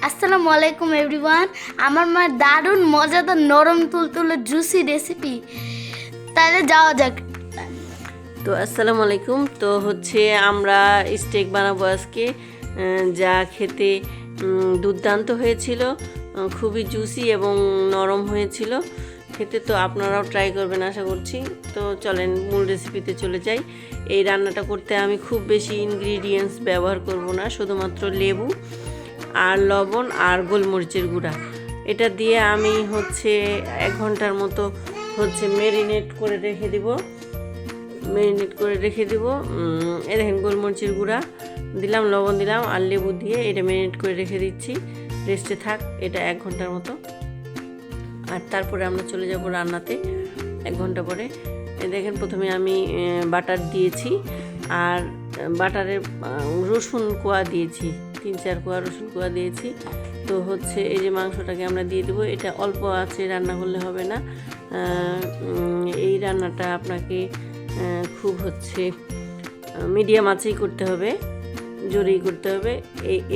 আসসালামু আলাইকুম এভরিওয়ান। আমার মায়ের দারুণ মজাদার নরম তুলতুলে জুসি রেসিপি। তাহলে যাওয়া যাক। তো আসসালামু আলাইকুম। তো আমরা স্টেক বানাবো আজকে, যা খেতে দুর্দান্ত হয়েছিল, খুবই জুসি এবং নরম হয়েছিল খেতে। তো আপনারাও ট্রাই করবেন আশা করছি। তো চলেন মূল রেসিপিতে চলে যাই। এই রান্নাটা করতে আমি খুব বেশি ইনগ্রিডিয়েন্টস ব্যবহার করব না, শুধুমাত্র লেবু আর লবণ আর গোলমরিচের গুঁড়া। এটা দিয়ে আমি 1 ঘন্টার মতো ম্যারিনেট করে রেখে দিব। এই দেখেন, গোলমরিচের গুঁড়া দিলাম, লবণ দিলাম আর লেবু দিয়ে এটা ম্যারিনেট করে রেখে দিচ্ছি। রেস্টে থাক এটা 1 ঘন্টার মতো। আর তারপরে আমরা চলে যাব রান্নাতে 1 ঘন্টা পরে। দেখেন, প্রথমে আমি বাটার দিয়েছি আর বাটারে রসুন কোয়া দিয়েছি, 3-4 কোয়া রসুন কোয়া দিয়েছি। তো এই যে মাংসটাকে আমরা দিয়ে দেবো। এটা অল্প আছে রান্না করলে হবে না। এই রান্নাটা আপনাকে খুব মিডিয়াম আঁচেই করতে হবে, জোরেই করতে হবে।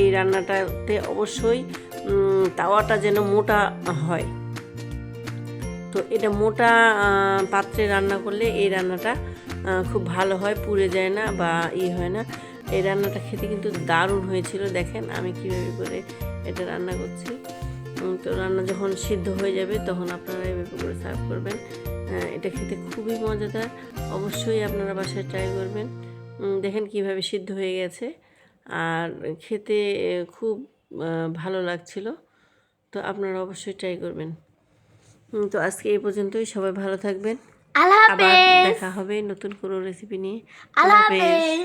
এই রান্নাটাতে অবশ্যই তাওয়াটা যেন মোটা হয়। তো এটা মোটা পাত্রে রান্না করলে এই রান্নাটা খুব ভালো হয়, পুড়ে যায় না বা হয় না। এই রান্নাটা খেতে কিন্তু দারুণ হয়েছিল। দেখেন আমি কীভাবে করে এটা রান্না করছি। তো রান্না যখন সিদ্ধ হয়ে যাবে তখন আপনারা এভাবে করে সার্ভ করবেন। এটা খেতে খুবই মজাদার, অবশ্যই আপনারা বাসায় ট্রাই করবেন। দেখেন কিভাবে সিদ্ধ হয়ে গেছে আর খেতে খুব ভালো লাগছিল। তো আপনারা অবশ্যই ট্রাই করবেন। তো আজকে এই পর্যন্তই। সবাই ভালো থাকবেন। আল্লাহ আবার হাফেজ। দেখা হবে নতুন কোনো রেসিপি নিয়ে। আল্লাহ আল্লাহ হাফেজ। হাফেজ।